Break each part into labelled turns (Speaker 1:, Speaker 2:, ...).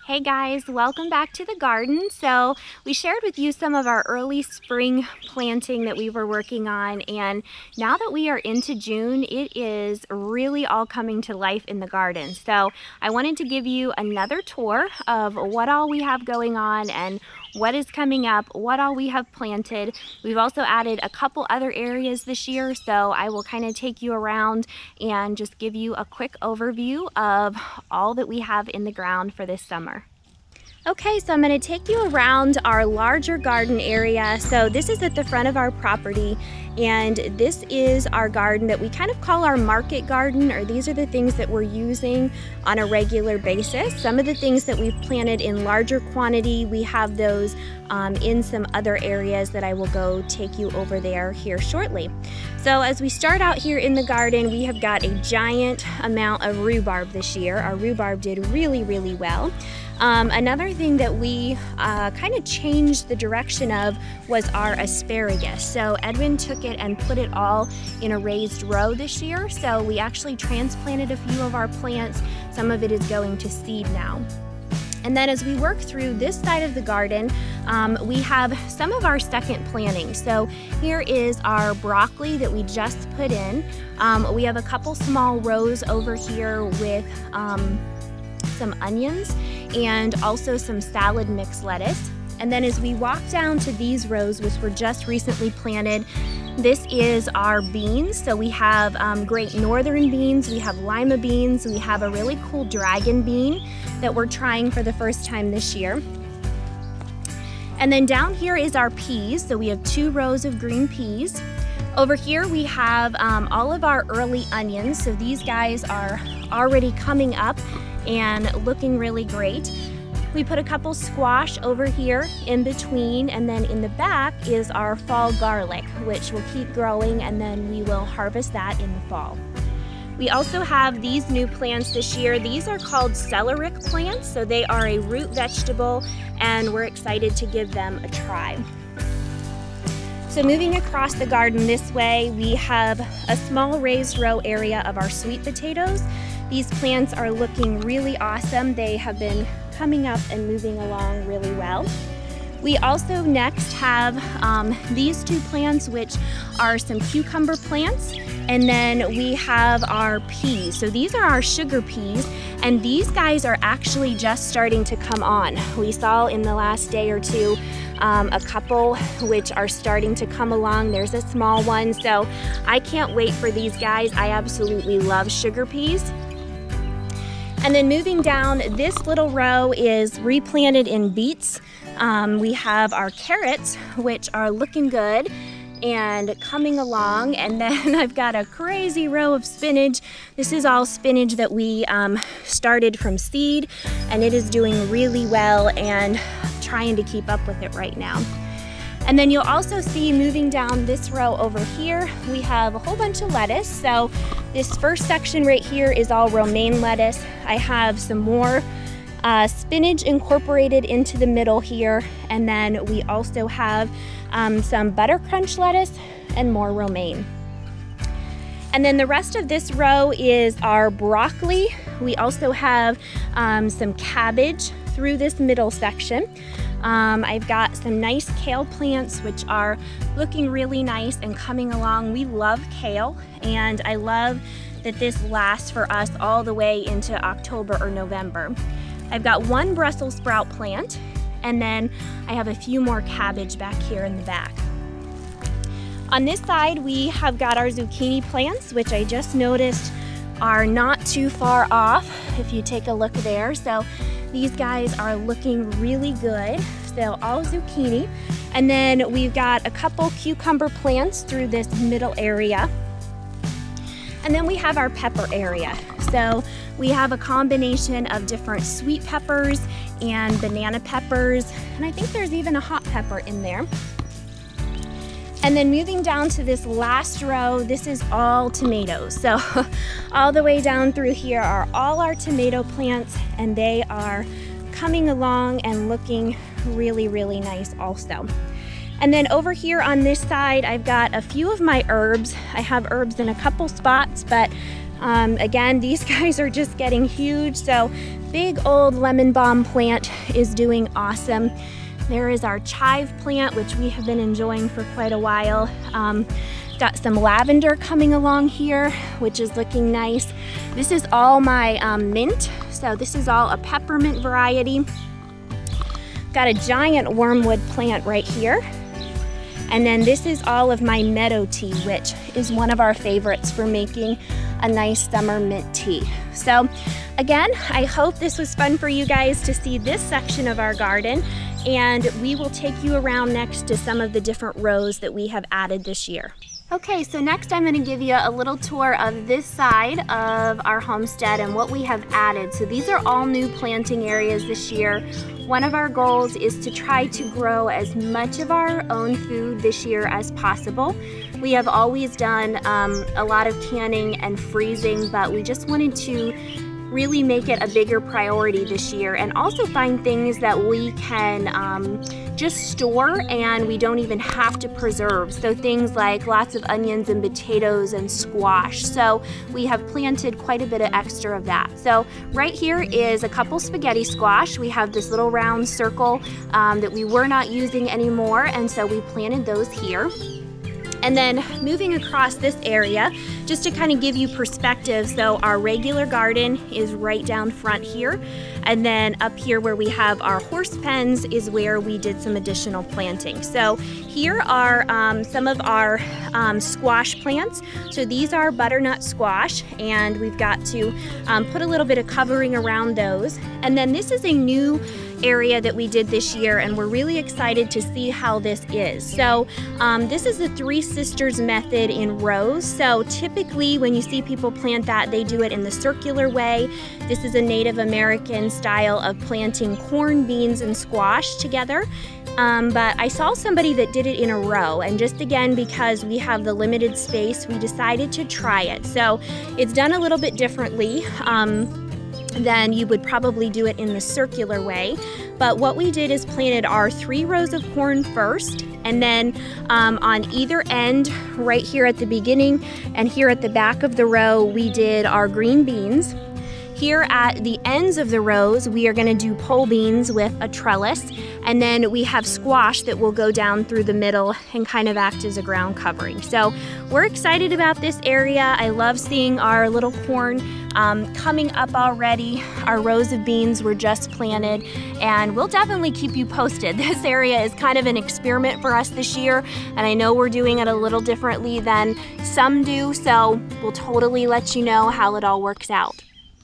Speaker 1: Hey guys, welcome back to the garden. So we shared with you some of our early spring planting that we were working on, and now that we are into June, it is really all coming to life in the garden. So I wanted to give you another tour of what all we have going on and what is coming up, what all we have planted. We've also added a couple other areas this year, so I will kind of take you around and just give you a quick overview of all that we have in the ground for this summer. Okay, so I'm going to take you around our larger garden area. So this is at the front of our property, and this is our garden that we kind of call our market garden, or these are the things that we're using on a regular basis. Some of the things that we've planted in larger quantity, we have those in some other areas that I will go take you over there here shortly. So as we start out here in the garden, we have got a giant amount of rhubarb this year. Our rhubarb did really, really well. Another thing that we kind of changed the direction of was our asparagus. So Edwin took it and put it all in a raised row this year. So we actually transplanted a few of our plants. Some of it is going to seed now. And then as we work through this side of the garden, we have some of our second planting. So here is our broccoli that we just put in. We have a couple small rows over here with some onions and also some salad mix lettuce. And then as we walk down to these rows, which were just recently planted, this is our beans. So we have great northern beans, we have lima beans, we have a really cool dragon bean that we're trying for the first time this year. And then down here is our peas. So we have 2 rows of green peas. Over here we have all of our early onions. So these guys are already coming up and looking really great. We put a couple squash over here in between, and then in the back is our fall garlic, which will keep growing, and then we will harvest that in the fall. We also have these new plants this year. These are called celeriac plants, so they are a root vegetable, and we're excited to give them a try. So moving across the garden this way, we have a small raised row area of our sweet potatoes. These plants are looking really awesome. They have been coming up and moving along really well. We also next have these 2 plants, which are some cucumber plants, and then we have our peas. So these are our sugar peas, and these guys are actually just starting to come on. We saw in the last day or 2 a couple which are starting to come along. There's a small one, so I can't wait for these guys. I absolutely love sugar peas. And then moving down, this little row is replanted in beets. We have our carrots, which are looking good and coming along. And then I've got a crazy row of spinach. This is all spinach that we started from seed, and it is doing really well and trying to keep up with it right now. And then you'll also see moving down this row over here, we have a whole bunch of lettuce. So this first section right here is all romaine lettuce. I have some more spinach incorporated into the middle here. And then we also have some butter crunch lettuce and more romaine. And then the rest of this row is our broccoli. We also have some cabbage through this middle section. I've got some nice kale plants which are looking really nice and coming along. We love kale, and I love that this lasts for us all the way into October or November. I've got 1 Brussels sprout plant, and then I have a few more cabbage back here in the back. On this side we have got our zucchini plants, which I just noticed are not too far off if you take a look there. So these guys are looking really good. So all zucchini. And then we've got a couple cucumber plants through this middle area. And then we have our pepper area. So we have a combination of different sweet peppers and banana peppers. And I think there's even a hot pepper in there. And then moving down to this last row, this is all tomatoes. So all the way down through here are all our tomato plants, and they are coming along and looking really, really nice also. And then over here on this side, I've got a few of my herbs. I have herbs in a couple spots, but again, these guys are just getting huge. So big old lemon balm plant is doing awesome. There is our chive plant, which we have been enjoying for quite a while. Got some lavender coming along here, which is looking nice. This is all my mint, so this is all a peppermint variety. Got a giant wormwood plant right here. And then this is all of my meadow tea, which is one of our favorites for making a nice summer mint tea. So again, I hope this was fun for you guys to see this section of our garden, and we will take you around next to some of the different rows that we have added this year. Okay, so next I'm going to give you a little tour of this side of our homestead and what we have added. So these are all new planting areas this year. One of our goals is to try to grow as much of our own food this year as possible. We have always done a lot of canning and freezing, but we just wanted to really make it a bigger priority this year, and also find things that we can just store and we don't even have to preserve. So things like lots of onions and potatoes and squash. So we have planted quite a bit of extra of that. So right here is a couple spaghetti squash. We have this little round circle that we were not using anymore, and so we planted those here. And then moving across this area, just to kind of give you perspective, so our regular garden is right down front here. And then up here where we have our horse pens is where we did some additional planting. So here are some of our squash plants. So these are butternut squash, and we've got to put a little bit of covering around those. And then this is a new area that we did this year, and we're really excited to see how this is. So this is the Three Sisters method in rows. So typically when you see people plant that, they do it in the circular way. This is a Native American style of planting corn, beans, and squash together. But I saw somebody that did it in a row, and just again, because we have the limited space, we decided to try it. So it's done a little bit differently then you would probably do it in the circular way. But what we did is planted our 3 rows of corn first, and then on either end, right here at the beginning and here at the back of the row, we did our green beans. Here at the ends of the rows, we are going to do pole beans with a trellis, and then we have squash that will go down through the middle and kind of act as a ground covering. So we're excited about this area. I love seeing our little corn coming up already. Our rows of beans were just planted, and we'll definitely keep you posted. This area is kind of an experiment for us this year, and I know we're doing it a little differently than some do, so we'll totally let you know how it all works out.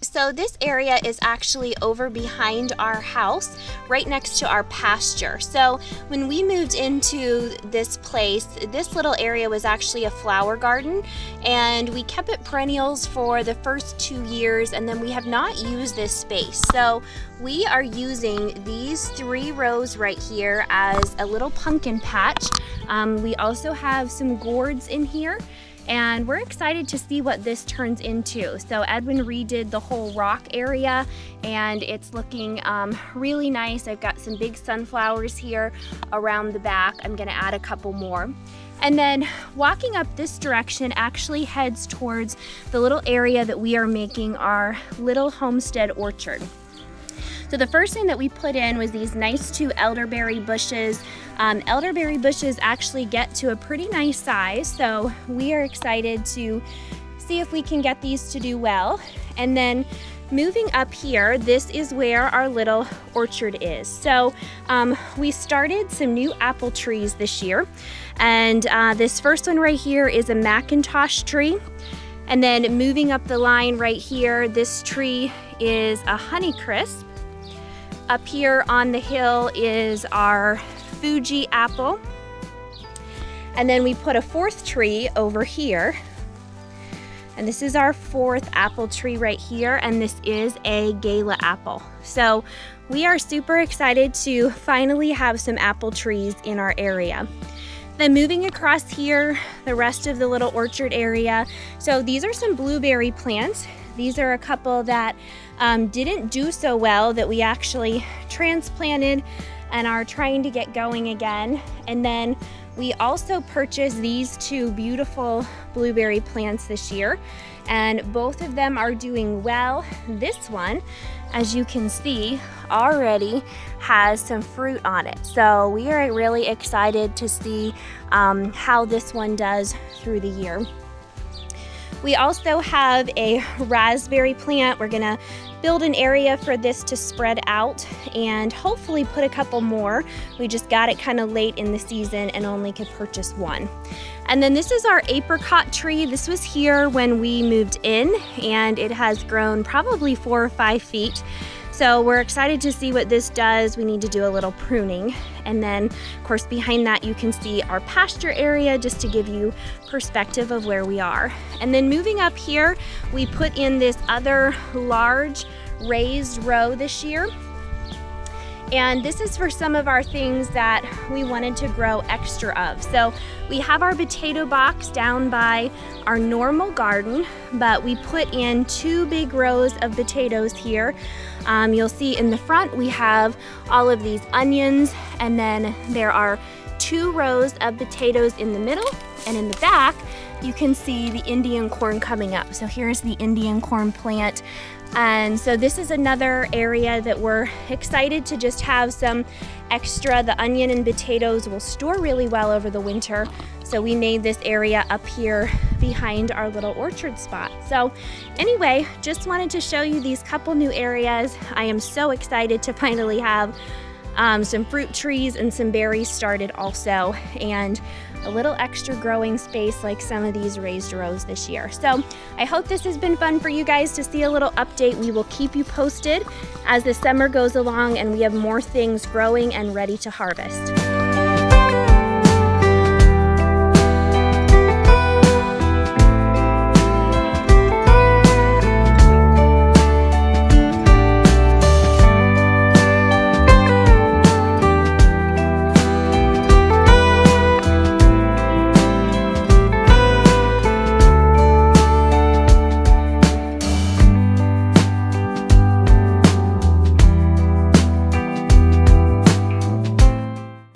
Speaker 1: So this area is actually over behind our house, right next to our pasture. So when we moved into this place, this little area was actually a flower garden, and we kept it perennials for the first 2 years, and then we have not used this space. So we are using these 3 rows right here as a little pumpkin patch. We also have some gourds in here, and we're excited to see what this turns into. So Edwin redid the whole rock area, and it's looking really nice. I've got some big sunflowers here around the back. I'm gonna add a couple more. And then walking up this direction actually heads towards the little area that we are making our little homestead orchard. So the first thing that we put in was these nice 2 elderberry bushes. Elderberry bushes actually get to a pretty nice size, so we are excited to see if we can get these to do well. And then moving up here, this is where our little orchard is. So we started some new apple trees this year, and this first one right here is a Macintosh tree. And then moving up the line right here, this tree is a Honeycrisp. Up here on the hill is our Fuji apple. And then we put a 4th tree over here. And this is our 4th apple tree right here, and this is a Gala apple. So we are super excited to finally have some apple trees in our area. Then moving across here, the rest of the little orchard area. So these are some blueberry plants. These are a couple that didn't do so well that we actually transplanted and are trying to get going again. And then we also purchased these 2 beautiful blueberry plants this year, and both of them are doing well. This one as you can see, already has some fruit on it. So we are really excited to see how this one does through the year. We also have a raspberry plant. We're gonna build an area for this to spread out and hopefully put a couple more. We just got it kind of late in the season and only could purchase one. And then this is our apricot tree. This was here when we moved in, and it has grown probably 4 or 5 feet. So we're excited to see what this does. We need to do a little pruning. And then, of course, behind that you can see our pasture area, just to give you perspective of where we are. And then moving up here, we put in this other large raised row this year. And this is for some of our things that we wanted to grow extra of. So we have our potato box down by our normal garden, but we put in 2 big rows of potatoes here. You'll see in the front we have all of these onions, and then there are 2 rows of potatoes in the middle, and in the back you can see the Indian corn coming up. So here's the Indian corn plant. And so this is another area that we're excited to just have some extra. The onion and potatoes will store really well over the winter. So we made this area up here behind our little orchard spot. So anyway, just wanted to show you these couple new areas. I am so excited to finally have some fruit trees and some berries started also, and a little extra growing space like some of these raised rows this year. So I hope this has been fun for you guys to see a little update. We will keep you posted as the summer goes along and we have more things growing and ready to harvest.